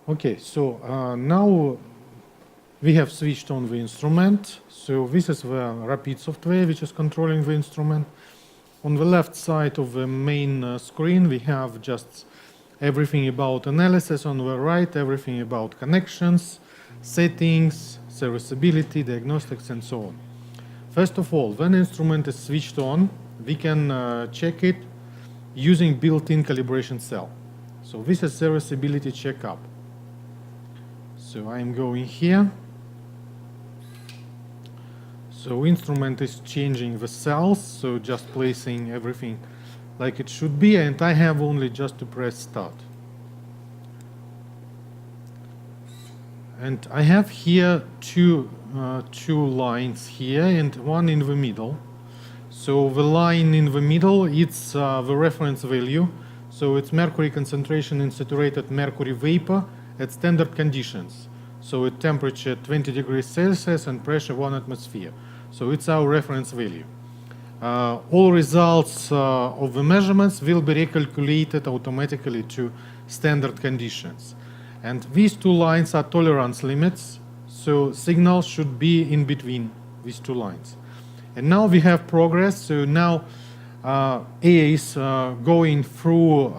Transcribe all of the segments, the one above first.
Okay, so now we have switched on the instrument. So this is the rapid software which is controlling the instrument. On the left side of the main screen, we have just everything about analysis. On the right, everything about connections, settings, serviceability, diagnostics, and so on. First of all, when the instrument is switched on, we can check it using built-in calibration cell. So this is serviceability checkup. So I'm going here. So instrument is changing the cells, so just placing everything like it should be, and I have only just to press start. And I have here two lines here and one in the middle. So the line in the middle, it's the reference value. So it's mercury concentration in saturated mercury vapor at standard conditions. So at temperature 20 degrees Celsius and pressure 1 atmosphere. So it's our reference value. All results of the measurements will be recalculated automatically to standard conditions. And these two lines are tolerance limits, so signal should be in between these two lines. And now we have progress, so now A is going through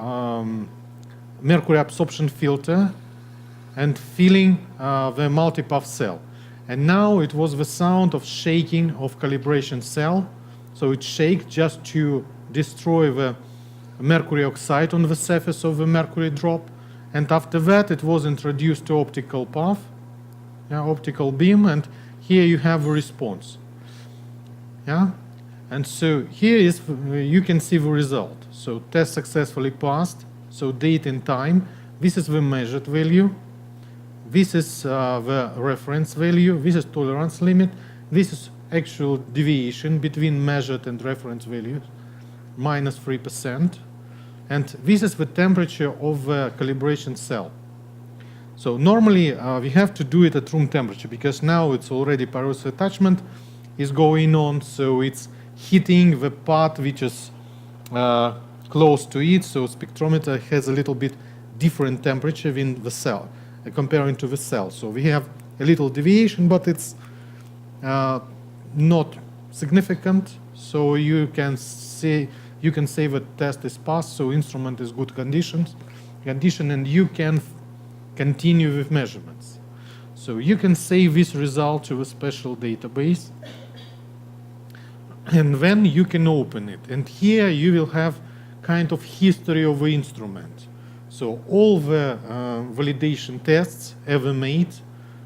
mercury absorption filter and filling the multipath cell. And now it was the sound of shaking of calibration cell. So it shakes just to destroy the mercury oxide on the surface of the mercury drop. And after that, it was introduced to optical path, optical beam, and here you have a response. Yeah, and so here is you can see the result. So test successfully passed. So date and time. This is the measured value. This is the reference value. This is tolerance limit. This is actual deviation between measured and reference values, minus 3%. And this is the temperature of the calibration cell. So normally we have to do it at room temperature because now it's already pyrolysis attachment is going on, so it's hitting the part which is close to it. So spectrometer has a little bit different temperature in the cell comparing to the cell. So we have a little deviation, but it's not significant. So you can say the test is passed, so instrument is good condition, and you can continue with measurements. So you can save this result to a special database, and then you can open it. And here you will have kind of history of the instrument. So all the validation tests ever made.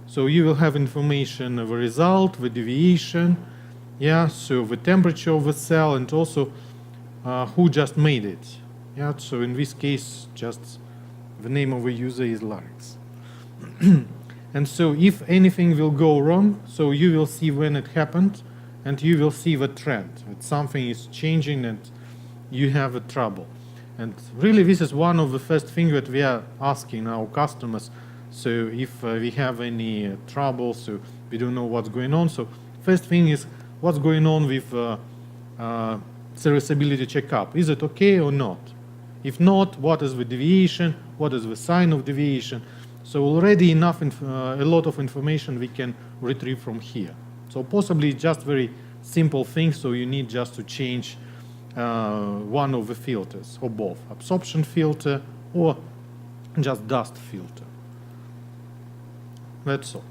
So you will have information of the result, the deviation, so the temperature of the cell, and also who just made it. So in this case, just the name of the user is Larix. And so if anything will go wrong, so you will see when it happened, and you will see the trend. That something is changing and you have a trouble. And really this is one of the first things that we are asking our customers. So if we have any trouble, so we don't know what's going on. So first thing is what's going on with serviceability checkup. Is it okay or not? If not, what is the deviation? What is the sign of deviation? So already enough, a lot of information we can retrieve from here. So possibly just very simple things. So you need just to change one of the filters or both, absorption filter or just dust filter. That's all.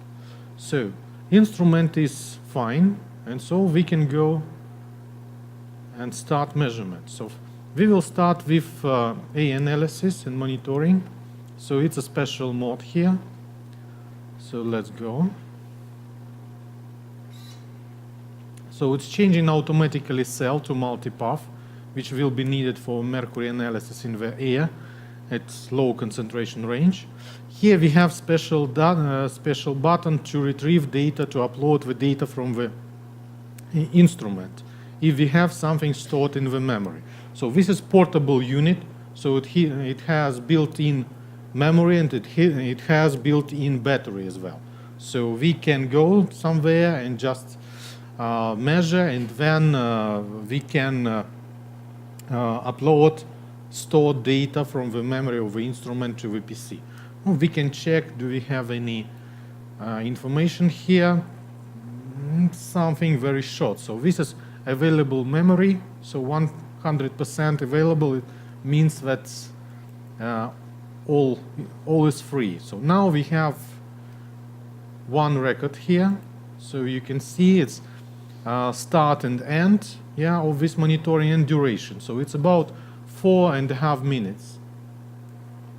So instrument is fine, and so we can go and start measurement. So we will start with A analysis and monitoring. So it's a special mode here. So let's go. So it's changing automatically cell to multipath, which will be needed for mercury analysis in the air at low concentration range. Here we have special button to retrieve data, to upload the data from the instrument if we have something stored in the memory. So this is portable unit, so it has built-in memory and it has built-in battery as well. So we can go somewhere and just measure, and then we can upload stored data from the memory of the instrument to the PC. We can check, do we have any information here? Something very short. So this is available memory. So 100% available, it means that all is free. So now we have one record here. So you can see it's start and end, yeah, of this monitoring and duration. So it's about 4.5 minutes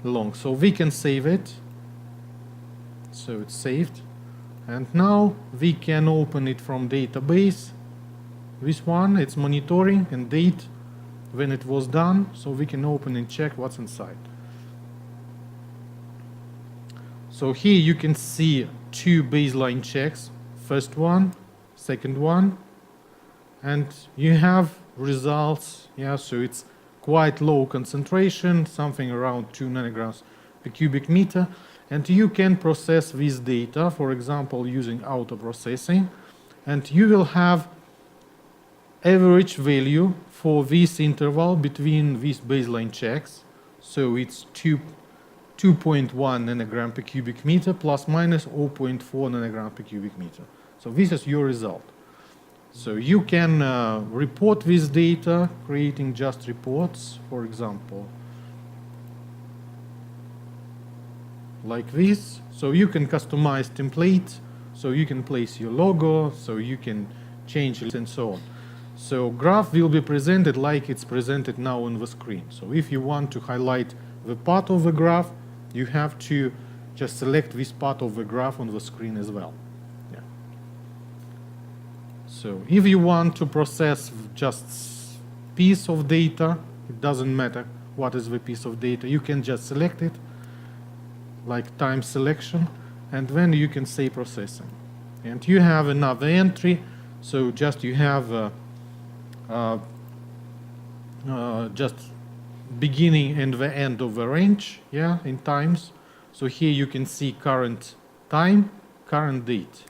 long. So we can save it. So it's saved. And now we can open it from database. This one, it's monitoring and date when it was done. So we can open and check what's inside. So here you can see two baseline checks. First one, second one. And you have results. Yeah, so it's quite low concentration, something around 2 nanograms per cubic meter. And you can process this data, for example, using auto processing. And you will have average value for this interval between these baseline checks. So it's 2.1 nanogram per cubic meter plus minus 0.4 nanogram per cubic meter. So this is your result. So you can report this data, creating just reports, for example, like this. So you can customize template, so you can place your logo, so you can change it and so on. So graph will be presented like it's presented now on the screen. So if you want to highlight the part of the graph, you have to just select this part of the graph on the screen as well. So if you want to process just piece of data, it doesn't matter what is the piece of data, you can just select it, like time selection, and then you can say processing. And you have another entry, so just you have just beginning and the end of the range, yeah, in times. So here you can see current time, current date.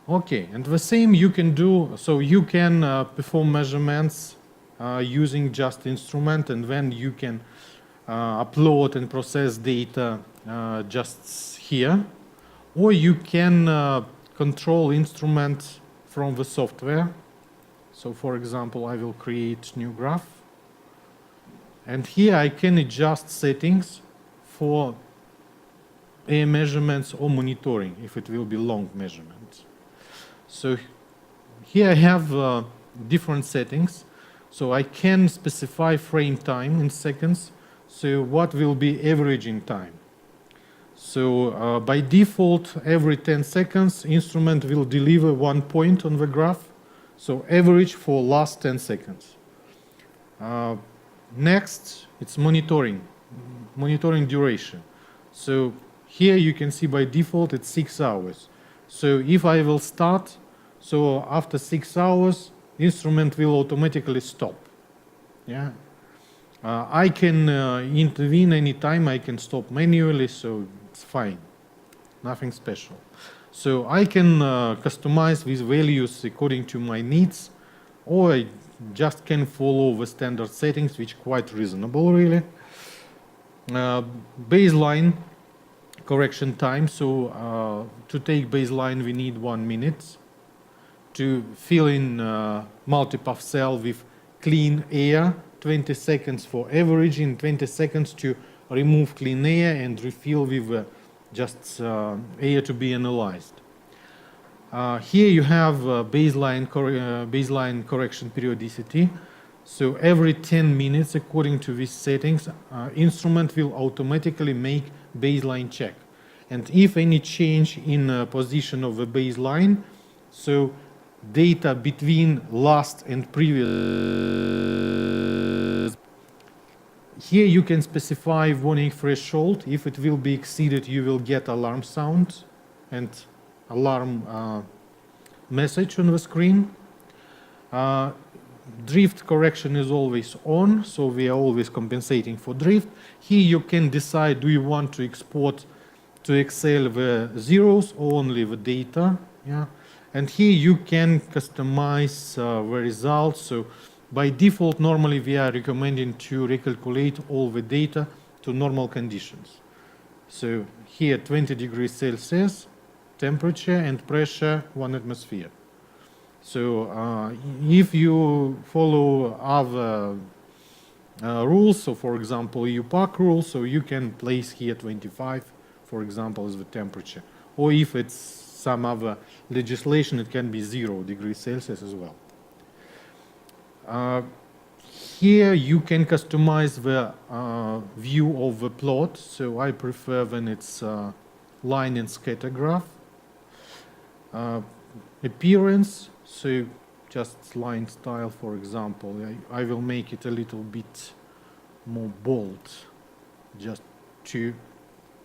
Okay, and the same you can do, so you can perform measurements using just instrument, and then you can upload and process data just here, or you can control instrument from the software. So for example, I will create new graph, and here I can adjust settings for air measurements or monitoring if it will be long measurements. So here I have different settings. So I can specify frame time in seconds. So what will be averaging time? So by default, every 10 seconds, instrument will deliver 1 point on the graph. So average for last 10 seconds. Next, it's monitoring duration. So here you can see by default it's 6 hours. So if I will start, so after 6 hours, instrument will automatically stop. Yeah, I can intervene anytime. I can stop manually, so it's fine, nothing special. So I can customize these values according to my needs, or I just can follow the standard settings, which are quite reasonable, really. Baseline correction time. So to take baseline, we need 1 minute. To fill in multipath cell with clean air, 20 seconds for averaging, 20 seconds to remove clean air and refill with just air to be analyzed. Here you have baseline correction periodicity. So every 10 minutes, according to these settings, instrument will automatically make baseline check. And if any change in position of the baseline, so data between last and previous. Here you can specify warning threshold. If it will be exceeded, you will get alarm sound and alarm message on the screen. Drift correction is always on, so we are always compensating for drift. Here you can decide, do you want to export to Excel the zeros or only the data? Yeah. And here you can customize the results. So by default, normally we are recommending to recalculate all the data to normal conditions. So here 20 degrees Celsius, temperature and pressure 1 atmosphere. So if you follow other rules, so for example EU PAC rule, so you can place here 25, for example, as the temperature. Or if it's some other legislation, it can be 0 degrees Celsius as well. Here you can customize the view of the plot, so I prefer when it's line and scatter graph. Appearance, so just line style, for example. I will make it a little bit more bold, just to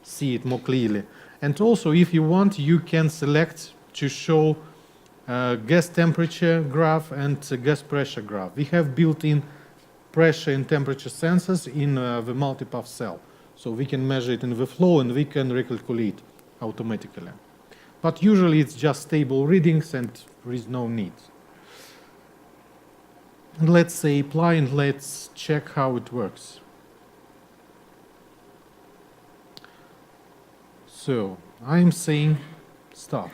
see it more clearly. And also, if you want, you can select to show gas temperature graph and gas pressure graph. We have built-in pressure and temperature sensors in the multipath cell. So we can measure it in the flow and we can recalculate automatically. But usually it's just stable readings and there is no need. And let's say apply and let's check how it works. So I'm saying stop.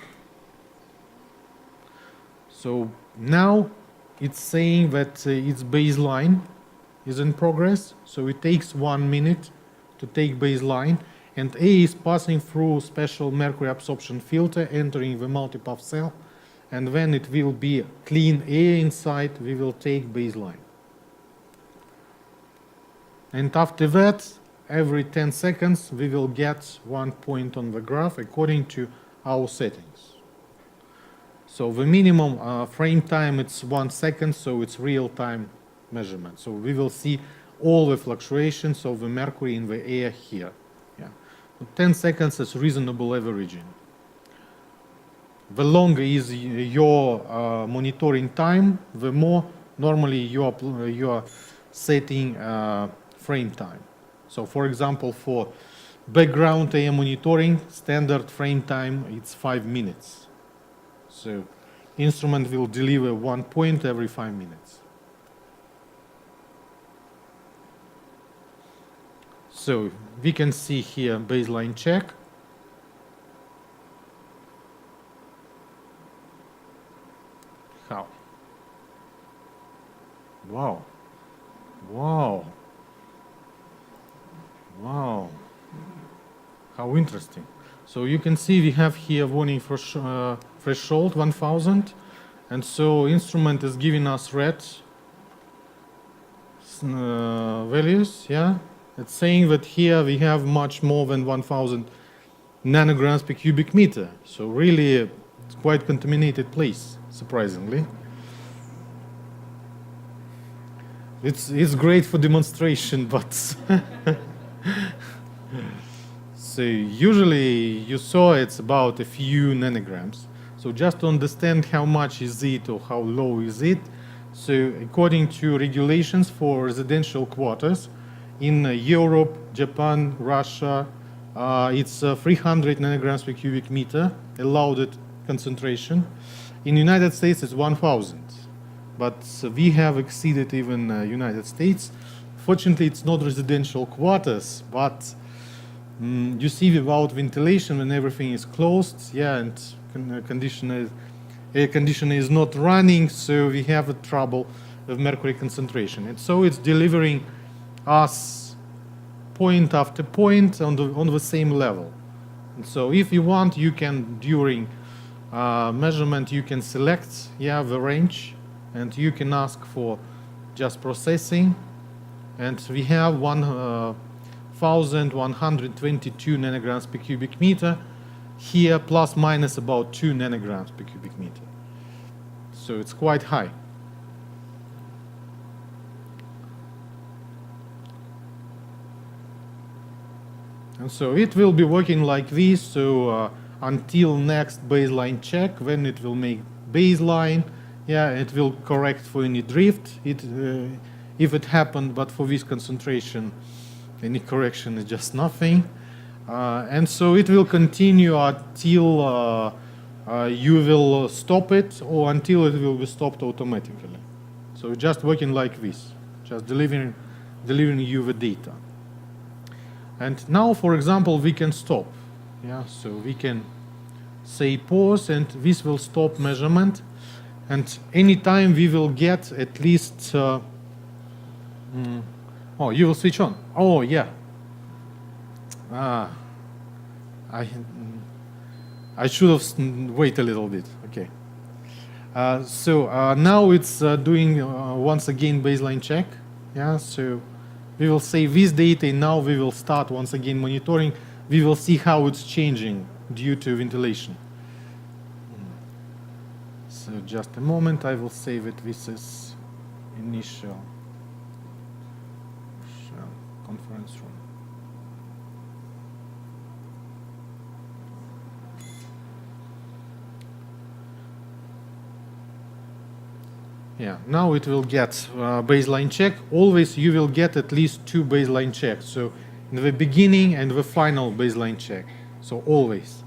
So now it's saying that its baseline is in progress. So it takes 1 minute to take baseline, and A is passing through special mercury absorption filter entering the multipath cell, and when it will be clean air inside, we will take baseline. And after that, every 10 seconds we will get 1 point on the graph according to our settings. So the minimum frame time it's 1 second, so it's real-time measurement. So we will see all the fluctuations of the mercury in the air here. Yeah. 10 seconds is reasonable averaging. The longer is your monitoring time, the more normally you are setting frame time. So for example, for background air monitoring, standard frame time it's 5 minutes. So instrument will deliver 1 point every 5 minutes. So we can see here baseline check. How? Wow. Wow. Wow. How interesting. So you can see we have here warning for threshold 1000, and so instrument is giving us red values. Yeah, it's saying that here we have much more than 1000 nanograms per cubic meter. So really, it's quite contaminated place, surprisingly. It's great for demonstration, but so usually you saw it's about a few nanograms. So just to understand how much is it or how low is it, so according to regulations for residential quarters in Europe, Japan, Russia, it's 300 nanograms per cubic meter allowed concentration. In the United States it's 1000, but we have exceeded even United States. Fortunately, it's not residential quarters, but you see without ventilation when everything is closed, yeah, and air conditioner is not running, so we have a trouble with mercury concentration. And so it's delivering us point after point on the same level. And so if you want, you can, during measurement, you can select, yeah, the range, and you can ask for just processing. And we have 1122 nanograms per cubic meter. Here, plus minus about 2 nanograms per cubic meter. So it's quite high. And so it will be working like this. So until next baseline check, when it will make baseline, yeah, it will correct for any drift. If it happened, but for this concentration, any correction is just nothing. And so it will continue until you will stop it, or until it will be stopped automatically. So just working like this, just delivering you the data. And now, for example, we can stop. Yeah, so we can say pause, and this will stop measurement. And anytime we will get at least, oh, you will switch on. Oh, yeah. I should have wait a little bit. Okay. So now it's doing once again baseline check. Yeah. So we will save this data, and now we will start once again monitoring. We will see how it's changing due to ventilation. So just a moment, I will save it. This is initial conference room. Yeah, now it will get baseline check. Always you will get at least 2 baseline checks. So in the beginning and the final baseline check. So always.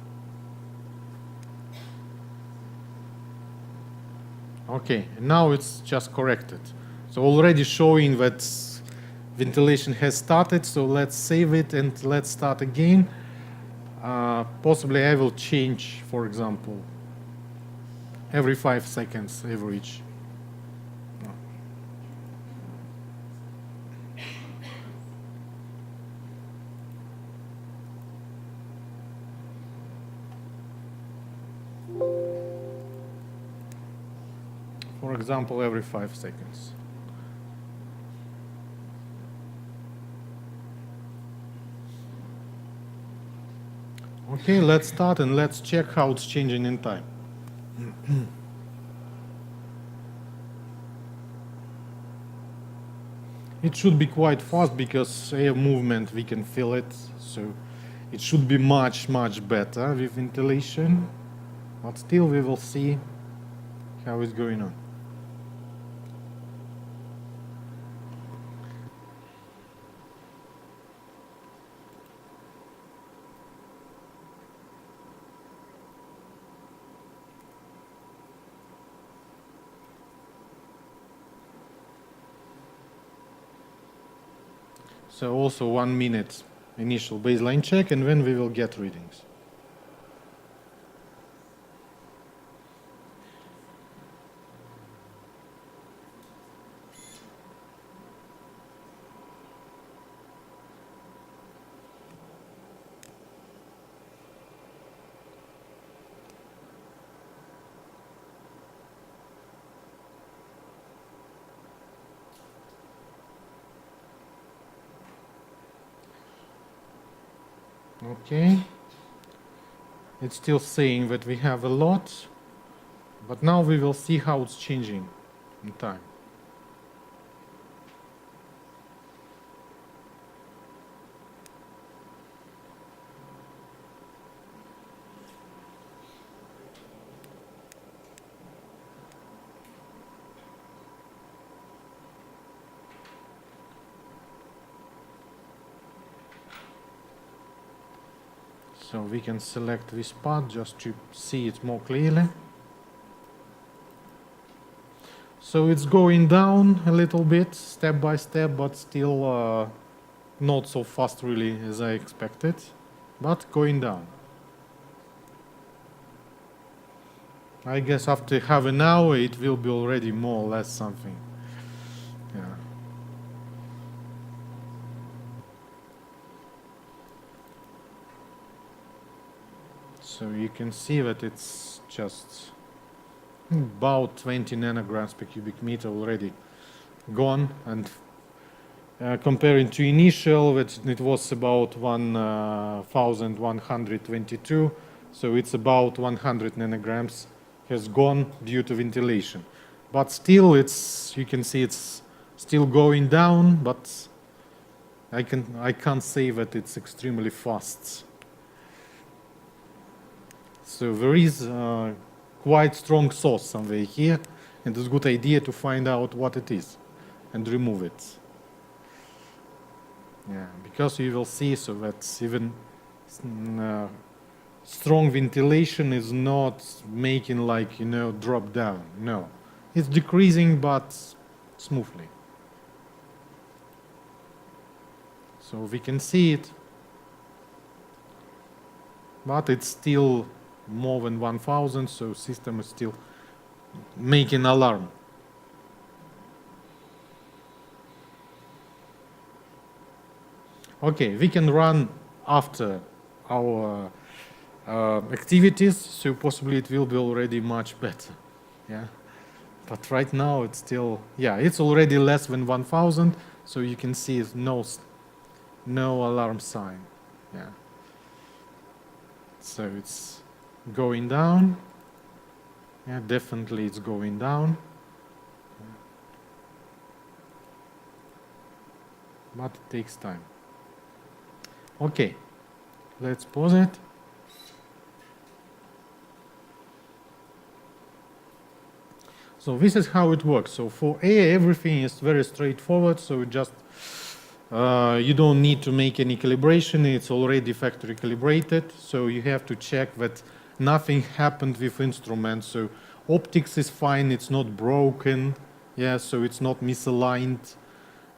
Okay, now it's just corrected. So already showing that ventilation has started. So let's save it and let's start again. Possibly I will change, for example, every 5 seconds average. For example, every 5 seconds. Okay, let's start and let's check how it's changing in time. It should be quite fast because air movement, we can feel it. So it should be much, much better with ventilation. But still, we will see how it's going on. So also 1 minute initial baseline check, and then we will get readings. Okay, it's still saying that we have a lot, but now we will see how it's changing in time. So we can select this part just to see it more clearly. So it's going down a little bit, step by step, but still not so fast really as I expected, but going down. I guess after half an hour it will be already more or less something. Yeah. So you can see that it's just about 20 nanograms per cubic meter already gone, and comparing to initial, it was about 1122, so it's about 100 nanograms has gone due to ventilation. But still, you can see it's still going down, but I can't say that it's extremely fast. So there is quite strong source somewhere here, and it's a good idea to find out what it is and remove it. Yeah, because you will see so that even strong ventilation is not making, like, drop down. No, it's decreasing, but smoothly. So we can see it, but it's still more than 1000, so system is still making alarm. Okay, we can run after our activities, so possibly it will be already much better. Yeah, but right now it's still, yeah, it's already less than 1000, so you can see no alarm sign. Yeah, so it's going down. Yeah, definitely it's going down. But it takes time. Okay, let's pause it. So this is how it works. So for A, everything is very straightforward. So just you don't need to make any calibration. It's already factory calibrated. So you have to check that nothing happened with instruments. So optics is fine. It's not broken. Yeah, so it's not misaligned.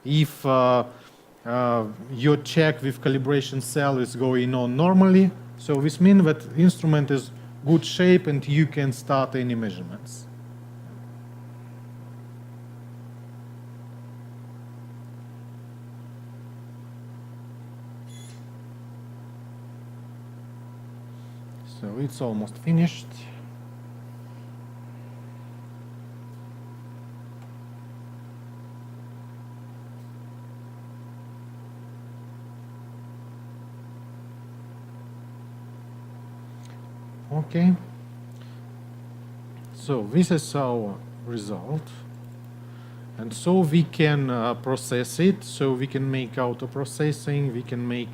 If your check with calibration cell is going on normally, so this means that instrument is good shape and you can start any measurements. So it's almost finished. Okay, so this is our result, and so we can process it. So we can make auto processing, we can make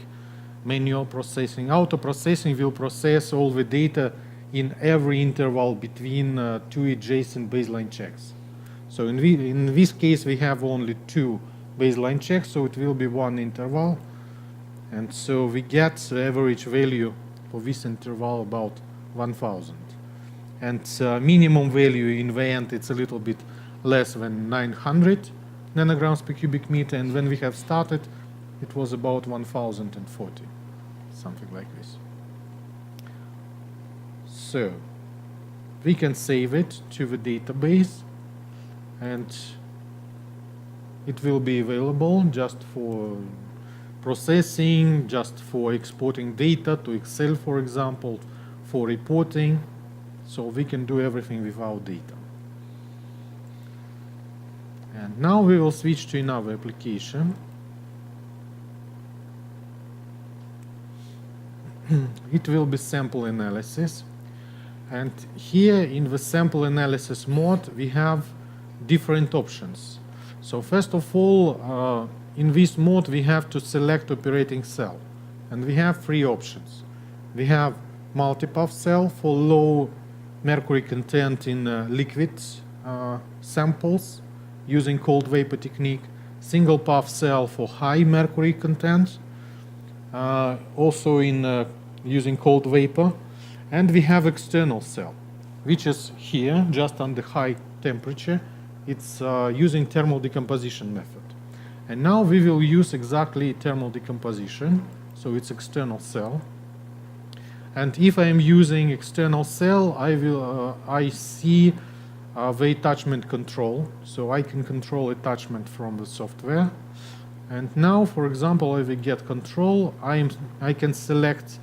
manual processing. Auto processing will process all the data in every interval between two adjacent baseline checks. So in this case we have only two baseline checks, so it will be one interval, and so we get the average value for this interval about 1000, and minimum value in the end it's a little bit less than 900 nanograms per cubic meter, and when we have started it was about 1040, something like this. So we can save it to the database and it will be available just for processing, just for exporting data to Excel, for example, for reporting. So we can do everything with our data. And now we will switch to another application. It will be sample analysis. And here in the sample analysis mode, we have different options. So first of all, in this mode, we have to select operating cell. And we have three options. We have multipath cell for low mercury content in liquid samples using cold vapor technique, single path cell for high mercury content, also in using cold vapor, and we have external cell, which is here just under high temperature. It's using thermal decomposition method. And now we will use exactly thermal decomposition, so it's external cell. And if I am using external cell, I see the attachment control, so I can control attachment from the software. And now, for example, if I get control, I can select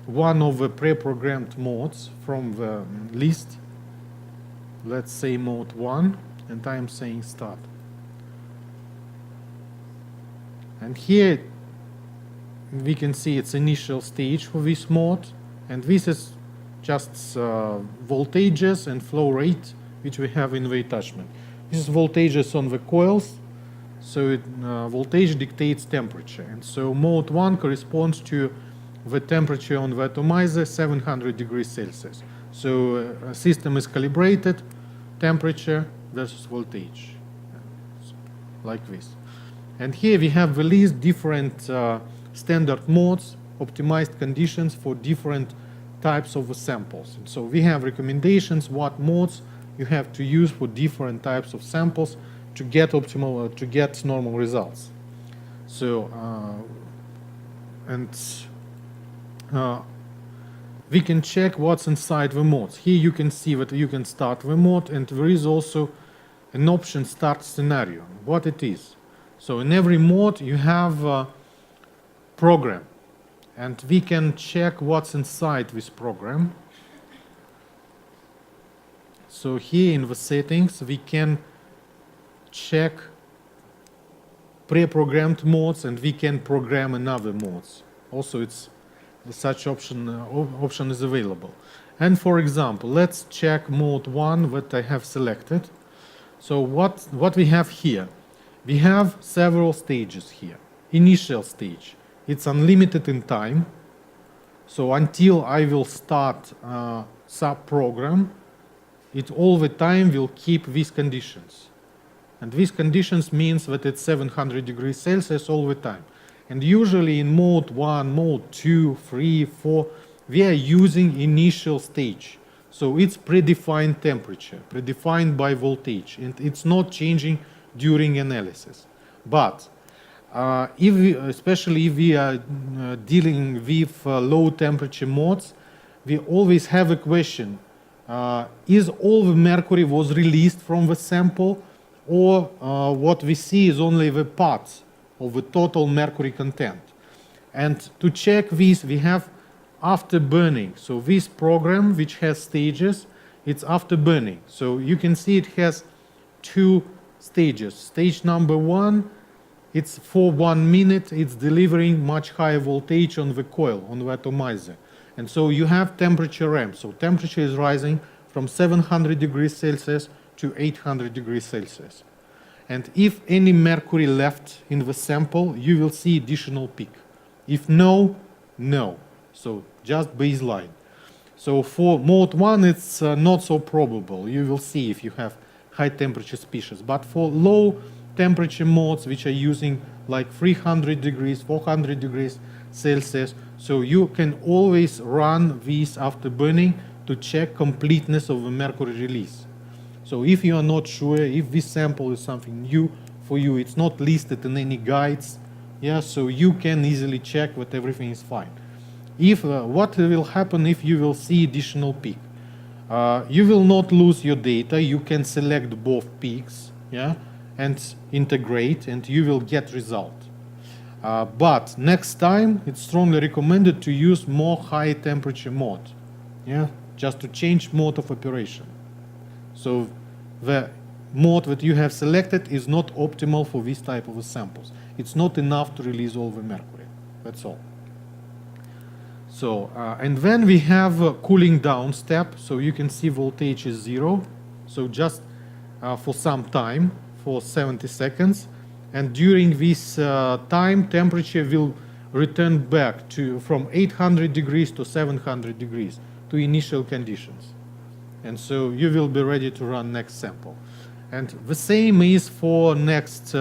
one of the pre-programmed modes from the list. Let's say mode 1, and I am saying start. And here we can see its initial stage for this mode. And this is just voltages and flow rate which we have in the attachment. This is voltages on the coils, so voltage dictates temperature. And so mode 1 corresponds to the temperature on the atomizer, 700 degrees Celsius. So system is calibrated, temperature versus voltage, like this. And here we have the list different standard modes, optimized conditions for different types of samples. And so we have recommendations what modes you have to use for different types of samples to get optimal, to get normal results. So, we can check what's inside the modes. Here you can see that you can start the mode, and there is also an option start scenario, what it is. So in every mode you have a program, and we can check what's inside this program. So here in the settings we can check pre-programmed modes, and we can program another modes. Also such option is available. And for example, let's check mode 1 that I have selected. So what we have here? We have several stages here. Initial stage, it's unlimited in time. So until I will start sub-program, it all the time will keep these conditions. And these conditions means that it's 700 degrees Celsius all the time. And usually in mode 1, mode 2, 3, 4, we are using initial stage. So it's predefined temperature, predefined by voltage, and it's not changing during analysis. But especially if we are dealing with low temperature modes, we always have a question. Is all the mercury was released from the sample, or what we see is only the parts of the total mercury content? And to check this, we have after burning. So this program, which has stages, it's after burning. So you can see it has 2 stages. Stage number 1, it's for 1 minute, it's delivering much higher voltage on the coil, on the atomizer. And so you have temperature ramp. So temperature is rising from 700 degrees Celsius to 800 degrees Celsius. And if any mercury left in the sample, you will see additional peak. If no, no. So just baseline. So for mode 1, it's not so probable. You will see if you have high temperature species. But for low temperature modes, which are using like 300 degrees, 400 degrees Celsius, so you can always run these after burning to check completeness of the mercury release. So if you are not sure, if this sample is something new for you, it's not listed in any guides, yeah, so you can easily check that everything is fine. If what will happen if you will see additional peak? You will not lose your data. You can select both peaks, yeah, and integrate, and you will get result. But next time, it's strongly recommended to use more high temperature mode, yeah, just to change mode of operation. So the mode that you have selected is not optimal for this type of samples. It's not enough to release all the mercury. That's all. So, and then we have a cooling down step. So you can see voltage is 0. So just for some time, for 70 seconds. And during this time, temperature will return back to from 800 degrees to 700 degrees to initial conditions. And so you will be ready to run next sample. And the same is for next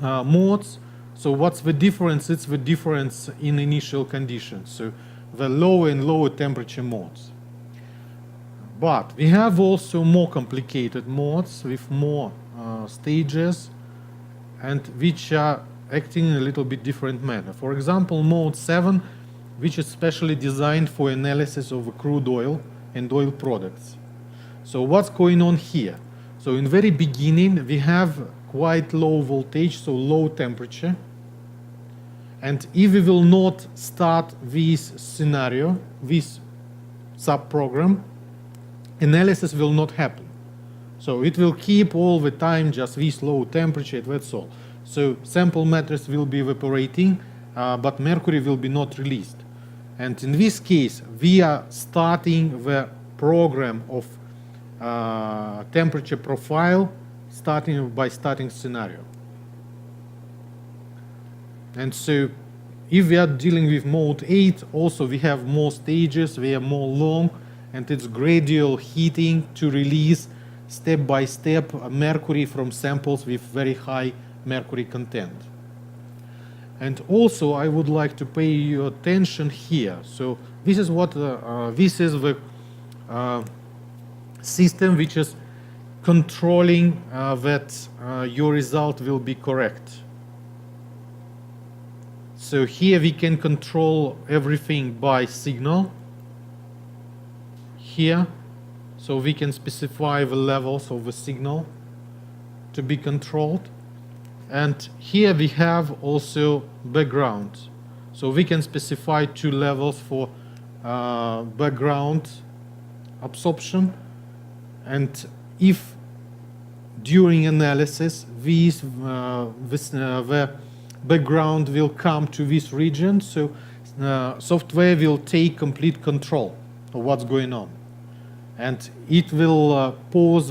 modes. So what's the difference? It's the difference in initial conditions. So the lower and lower temperature modes. But we have also more complicated modes with more stages, and which are acting in a little bit different manner. For example, mode 7, which is specially designed for analysis of crude oil and oil products. So what's going on here? So in very beginning, we have quite low voltage, so low temperature. And if we will not start this scenario, this sub-program, analysis will not happen. So it will keep all the time just this low temperature, that's all. So sample matters will be evaporating, but mercury will be not released. And in this case, we are starting the program of temperature profile starting by starting scenario. And so if we are dealing with mode 8, also we have more stages, we are more long, and it's gradual heating to release step by step mercury from samples with very high mercury content. And also I would like to pay your attention here. So this is what this is the system which is controlling that your result will be correct. So here we can control everything by signal. Here, so we can specify the levels of the signal to be controlled. And here we have also background. So we can specify 2 levels for background absorption. And if during analysis the background will come to this region, so software will take complete control of what's going on. And it will pause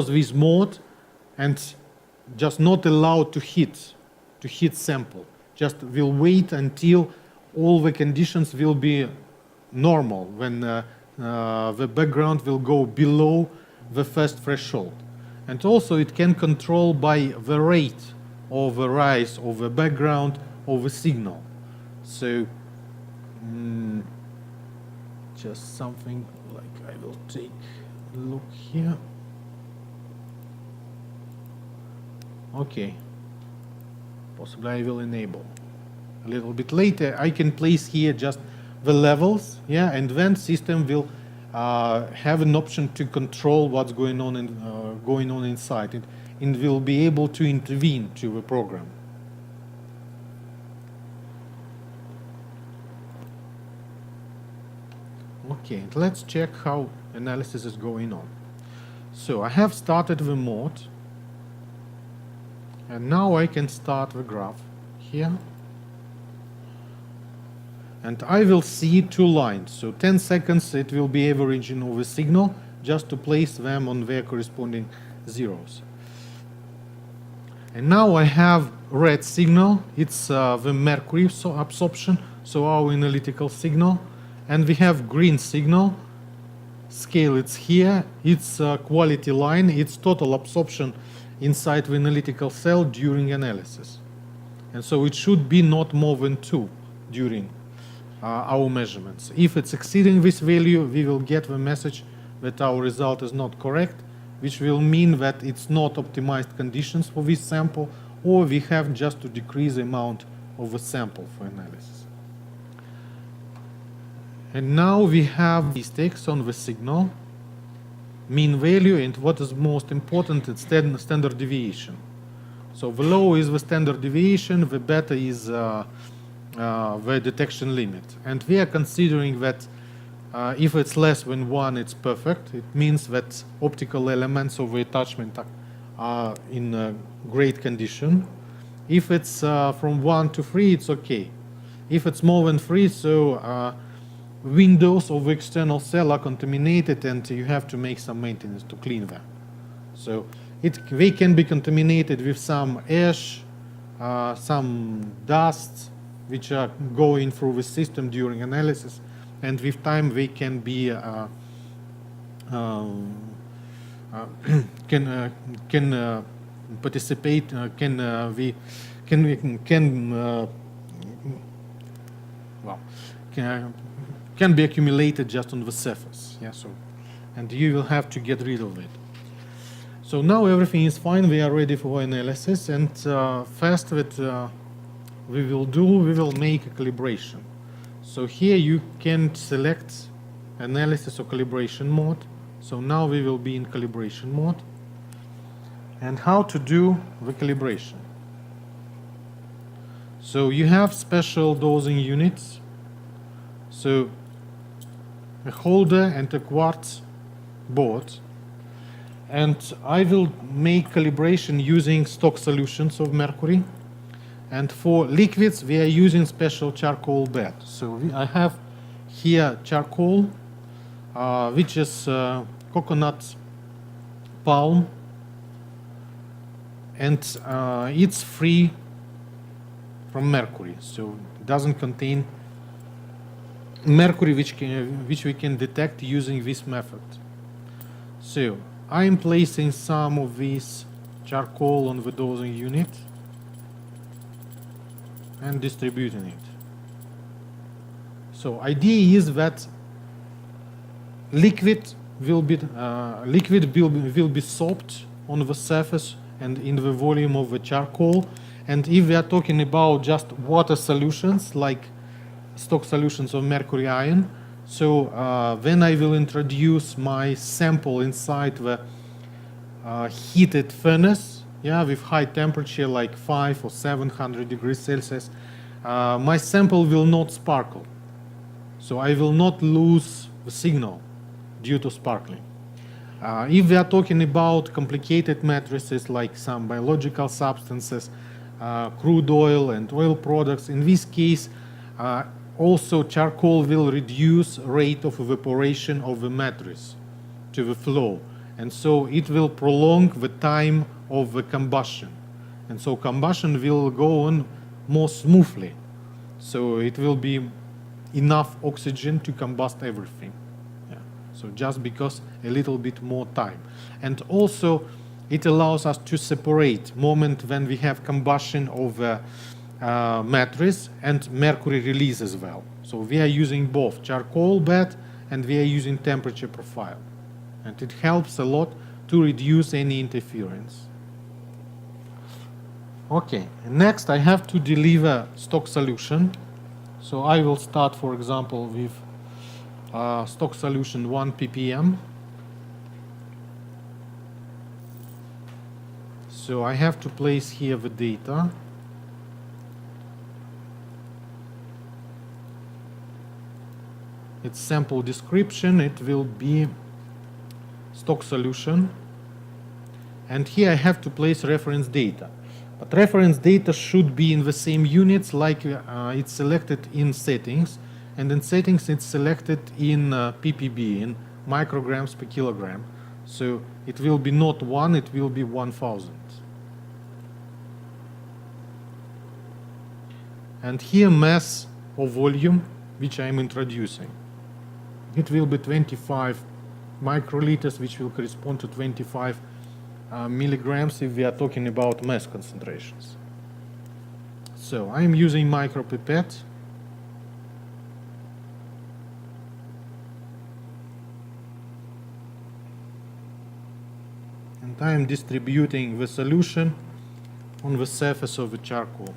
this mode and just not allow to hit sample. Just will wait until all the conditions will be normal when the background will go below the first threshold. And also it can control by the rate of the rise of the background of the signal. So just something like I will take a look here. Okay, possibly I will enable a little bit later. I can place here just the levels, yeah, and then system will have an option to control what's going on inside it, and will be able to intervene to the program. Okay, let's check how analysis is going on. So I have started the mode, and now I can start the graph here. And I will see 2 lines. So 10 seconds it will be averaging over signal just to place them on their corresponding zeros. And now I have red signal. It's the mercury absorption, so our analytical signal. And we have green signal. Scale, it's here. It's quality line. It's total absorption inside the analytical cell during analysis. And so it should be not more than 2 during our measurements. If it's exceeding this value, we will get the message that our result is not correct, which will mean that it's not optimized conditions for this sample, or we have just to decrease the amount of the sample for analysis. And now we have statistics on the signal, mean value, and what is most important, it's standard deviation. So the lower is the standard deviation, the better is the detection limit. And we are considering that if it's less than 1, it's perfect. It means that optical elements of the attachment are in great condition. If it's from 1 to 3, it's okay. If it's more than 3, so windows of the external cell are contaminated, and you have to make some maintenance to clean them. So they can be contaminated with some ash, some dust, which are going through the system during analysis, and with time they can be participate can be accumulated just on the surface. Yeah, so, and you will have to get rid of it. So now everything is fine. We are ready for analysis, and first that we will make a calibration. So here you can select analysis or calibration mode. So now we will be in calibration mode. And how to do the calibration? So you have special dosing units. So a holder and a quartz board. And I will make calibration using stock solutions of mercury. And for liquids, we are using special charcoal bed. So I have here charcoal, which is coconut palm, and it's free from mercury. So it doesn't contain mercury, which we can detect using this method. So I am placing some of this charcoal on the dosing unit and distributing it. So idea is that liquid liquid will be soaked on the surface and in the volume of the charcoal. And if we are talking about just water solutions, like stock solutions of mercury ion, so then I will introduce my sample inside the heated furnace, with high temperature like 500 or 700 degrees Celsius. My sample will not sparkle, so I will not lose the signal due to sparkling. If we are talking about complicated matrices like some biological substances, crude oil and oil products, in this case also charcoal will reduce rate of evaporation of the matrix to the flow, and so it will prolong the time of the combustion, and so combustion will go on more smoothly, so it will be enough oxygen to combust everything. So just because a little bit more time. And also it allows us to separate moment when we have combustion of the matrix and mercury release as well. So we are using both charcoal bed and we are using temperature profile. And it helps a lot to reduce any interference. Okay, next I have to deliver stock solution. So I will start, for example, with stock solution 1 ppm. So I have to place here the data. Its sample description, it will be stock solution. And here I have to place reference data. But reference data should be in the same units like it's selected in settings. And in settings, it's selected in ppb, in micrograms per kilogram. So it will be not 1, it will be 1000. And here mass or volume, which I'm introducing. It will be 25 microliters, which will correspond to 25 milligrams if we are talking about mass concentrations. So I'm using micropipette. And I am distributing the solution on the surface of the charcoal.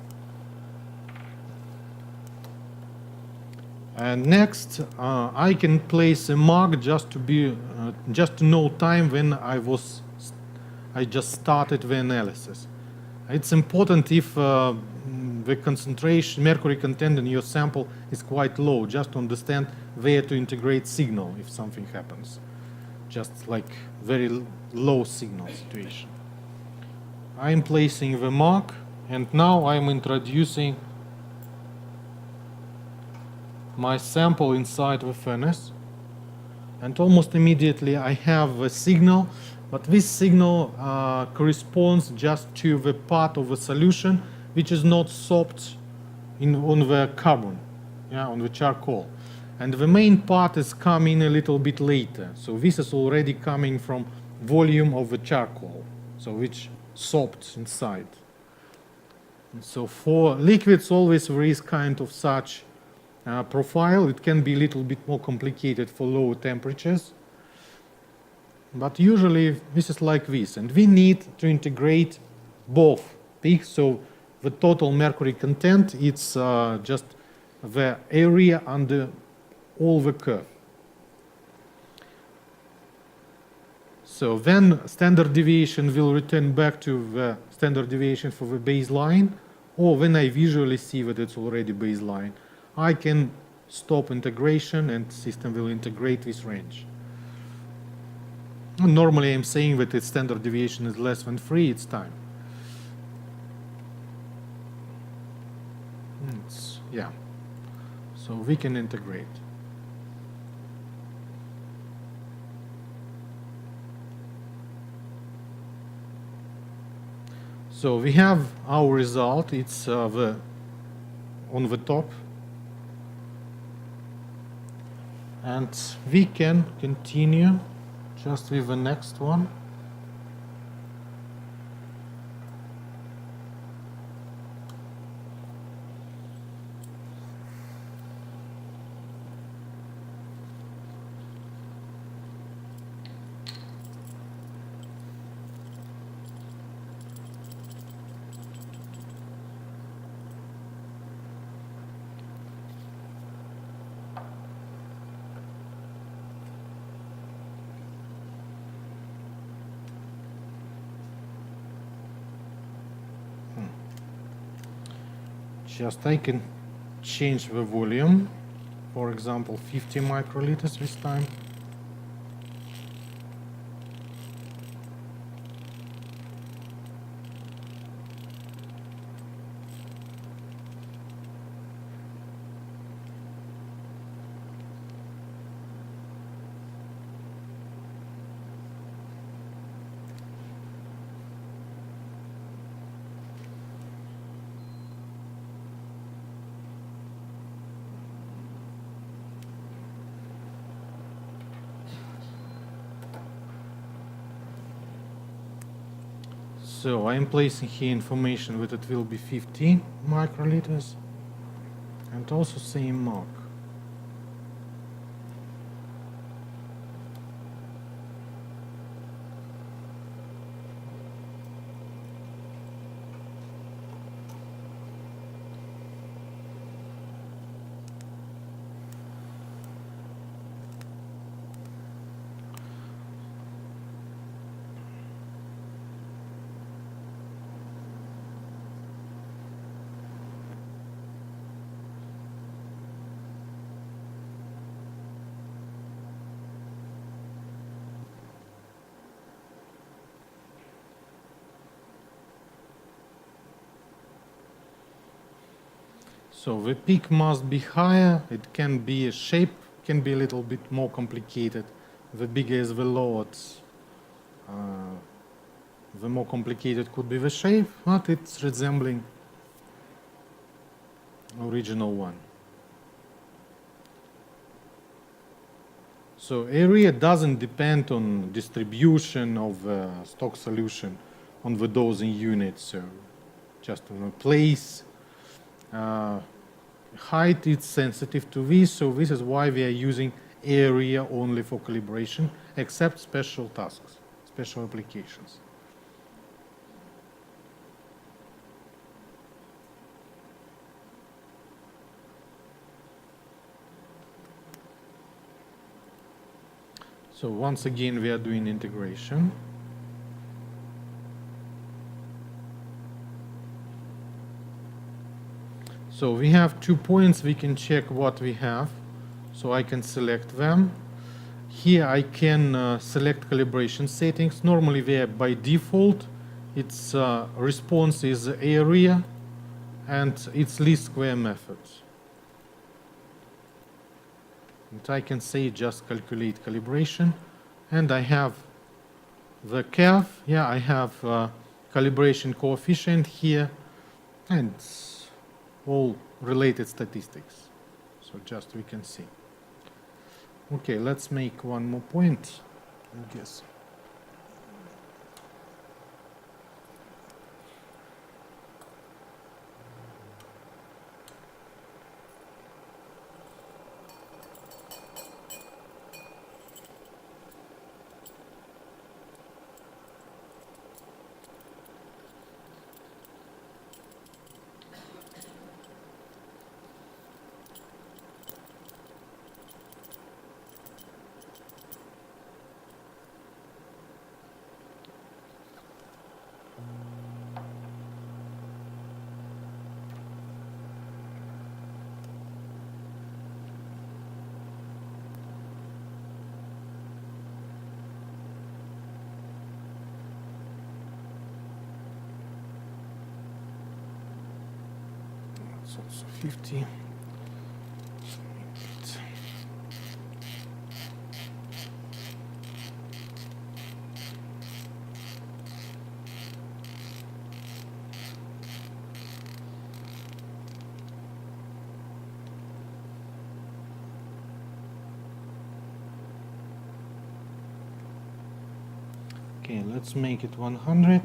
And next, I can place a mark just to know time when I just started the analysis. It's important if the concentration, mercury content in your sample is quite low, just to understand where to integrate signal if something happens. Just like very low signal situation. I'm placing the mark, and now I'm introducing my sample inside the furnace, and almost immediately I have a signal, but this signal corresponds just to the part of the solution which is not soaked on the carbon, on the charcoal. And the main part is coming a little bit later. So this is already coming from volume of the charcoal, so which soaked inside. And so for liquids, always there is kind of such profile. It can be a little bit more complicated for low temperatures. But usually this is like this. And we need to integrate both peaks. So the total mercury content, it's just the area under all the curve. So then standard deviation will return back to the standard deviation for the baseline, or when I visually see that it's already baseline, I can stop integration and system will integrate this range. And normally I'm saying that its standard deviation is less than 3, it's time. So we can integrate. So we have our result. It's on the top, and we can continue just with the next one. Just I can change the volume, for example 50 microliters this time. So I'm placing here information that it will be 50 microliters and also same mark. So the peak must be higher, it can be a shape, can be a little bit more complicated. The bigger is the load, the more complicated could be the shape, but it's resembling original one. So area doesn't depend on distribution of the stock solution on the dosing unit, so just on a place. Height is sensitive to this, so this is why we are using area only for calibration, except special tasks, special applications. So once again we are doing integration. So we have 2 points, we can check what we have. So I can select them. Here I can select calibration settings. Normally they are by default. Its response is area and its least square method. And I can say just calculate calibration. And I have the curve. Yeah, I have calibration coefficient here. And all related statistics, so just we can see. Okay, let's make one more point, I guess. Also 50. Okay, let's make it 100.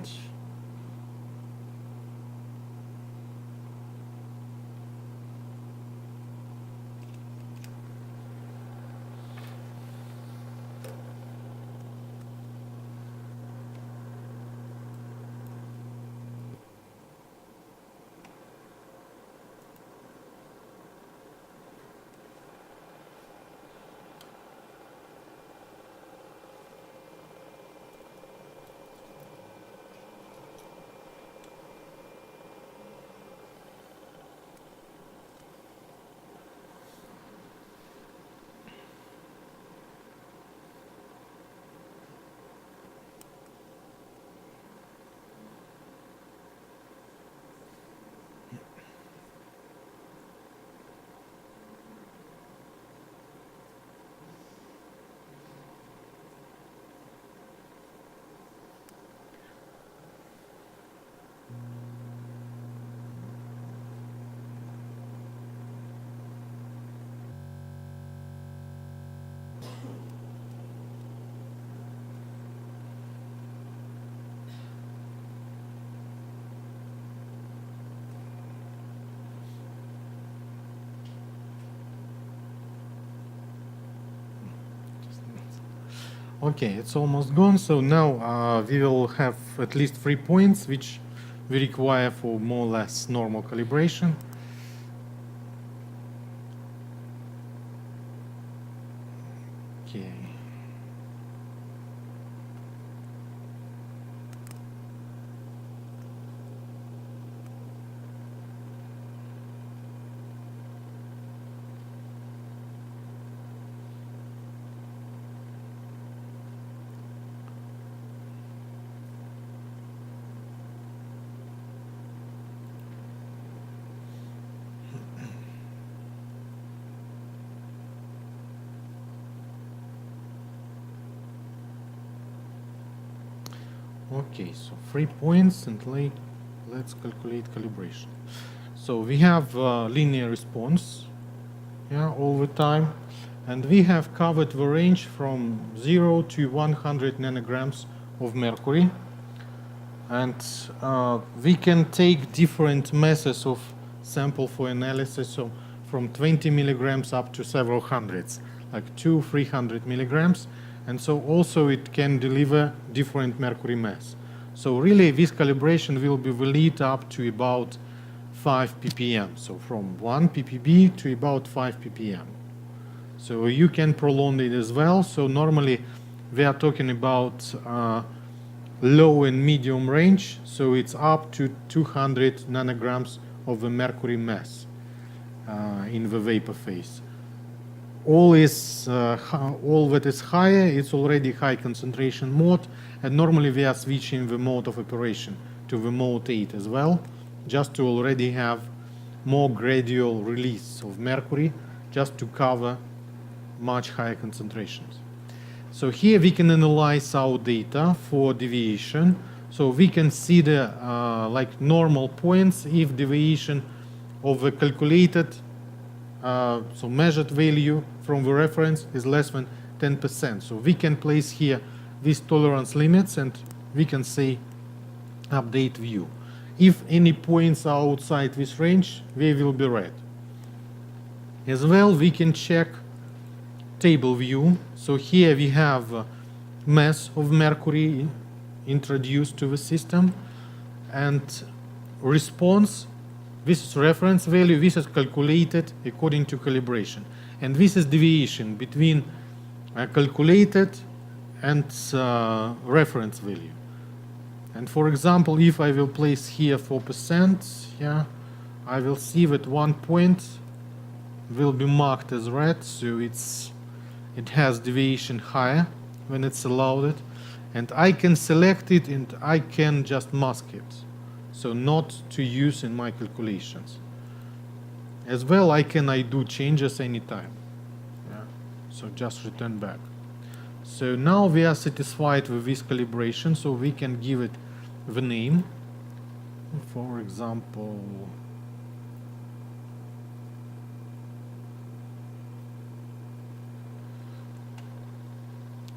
Okay, it's almost gone. So now we will have at least 3 points which we require for more or less normal calibration. Okay. Okay, so 3 points, and let's calculate calibration. So we have linear response, yeah, all the time, and we have covered the range from 0 to 100 nanograms of mercury, and we can take different masses of sample for analysis, so from 20 milligrams up to several hundreds, like 200-300 milligrams. And so also it can deliver different mercury mass. So really this calibration will be valid up to about 5 ppm. So from 1 ppb to about 5 ppm. So you can prolong it as well. So normally we are talking about low and medium range. So it's up to 200 nanograms of the mercury mass in the vapor phase. All that is higher, it's already high concentration mode, and normally we are switching the mode of operation to the mode 8 as well, just to already have more gradual release of mercury, just to cover much higher concentrations. So here we can analyze our data for deviation. So we consider like normal points if deviation of the calculated so measured value from the reference is less than 10%. So we can place here these tolerance limits, and we can say update view. If any points are outside this range, they will be red. As well, we can check table view. So here we have mass of mercury introduced to the system, and response. This is reference value, this is calculated according to calibration. And this is deviation between calculated and reference value. And for example, if I will place here 4%, yeah, I will see that 1 point will be marked as red, so it has deviation higher when it's allowed. And I can select it and I can just mask it. So not to use in my calculations. As well, I do changes anytime. Yeah. So just return back. So now we are satisfied with this calibration, so we can give it the name. For example,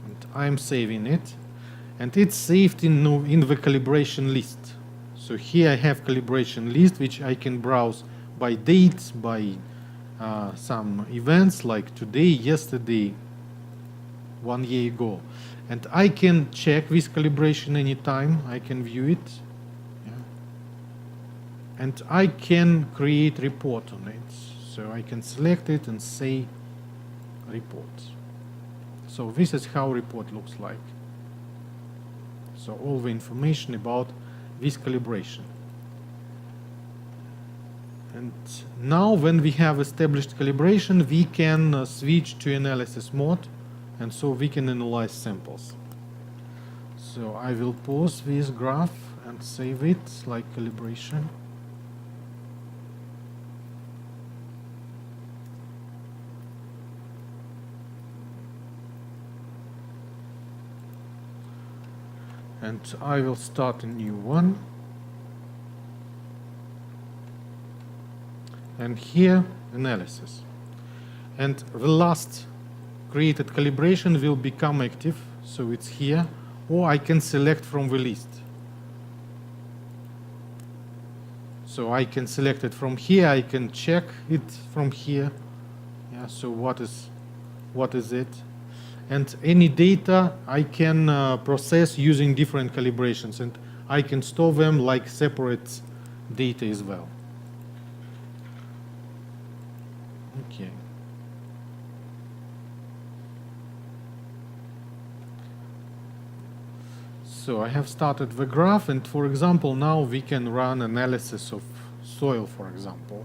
and I'm saving it, and it's saved in the calibration list. So here I have calibration list, which I can browse by date, by some events like today, yesterday, 1 year ago. And I can check this calibration anytime. I can view it. Yeah. And I can create report on it. So I can select it and say report. So this is how report looks like. So all the information about this calibration. And now when we have established calibration, we can switch to analysis mode, and so we can analyze samples. So I will pause this graph and save it like calibration. And I will start a new one. And here, analysis. And the last created calibration will become active, so it's here, or I can select from the list. So I can select it from here, I can check it from here. Yeah, so what is it? and any data I can process using different calibrations, and I can store them like separate data as well. Okay. So I have started the graph, and for example, now we can run analysis of soil, for example.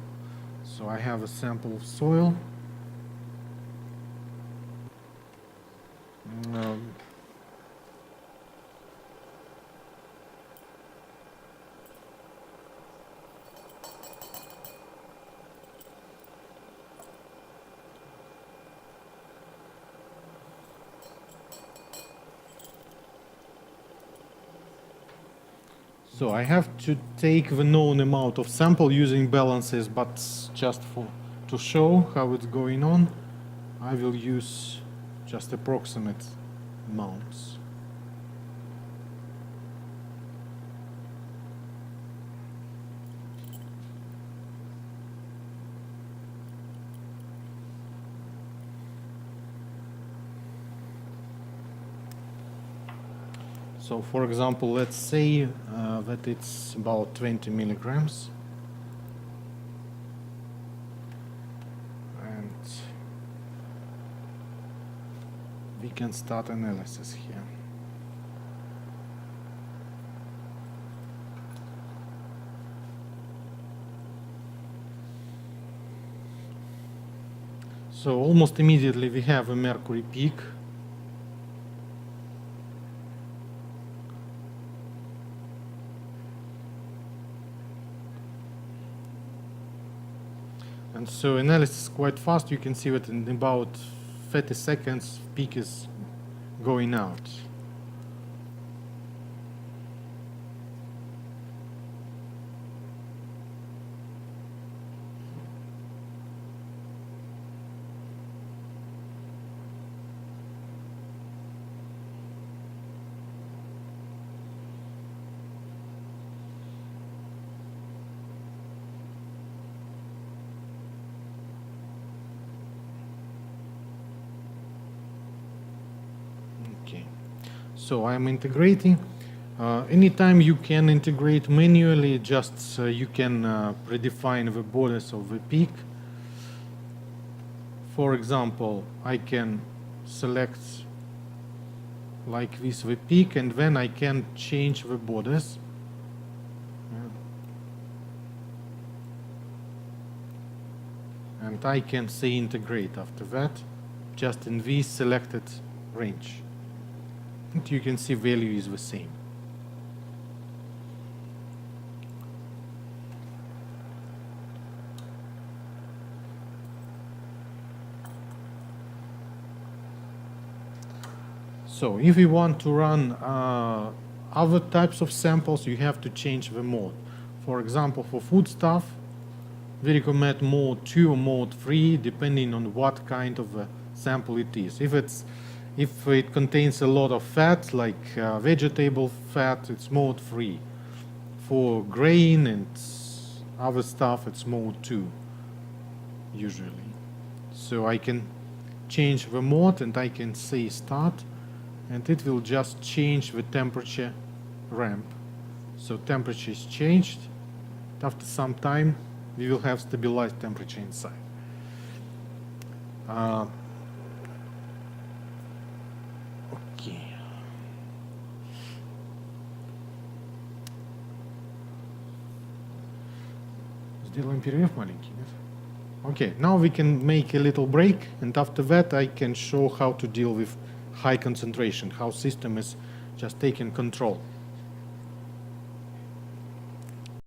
So I have a sample of soil. So I have to take the known amount of sample using balances, but just to show how it's going on, I will use just approximate amounts. So for example, let's say that it's about 20 milligrams. And we can start analysis here. So almost immediately we have a mercury peak. And so analysis is quite fast. You can see that in about 30 seconds, peak is going out. So I'm integrating. Anytime you can integrate manually, just you can predefine the borders of the peak. For example, I can select like this the peak, and then I can change the borders. And I can say integrate after that, just in this selected range. And you can see value is the same. So if you want to run other types of samples, you have to change the mode. For example, for foodstuff, we recommend mode 2 or mode 3, depending on what kind of a sample it is. If it contains a lot of fat, like vegetable fat, it's mode 3. For grain and other stuff, it's mode 2, usually. So I can change the mode, and I can say start, and it will just change the temperature ramp. So temperature is changed. After some time, we will have stabilized temperature inside. Сделаем перерыв маленький, нет? Okay, now we can make a little break, and after that I can show how to deal with high concentration, how system is just taking control.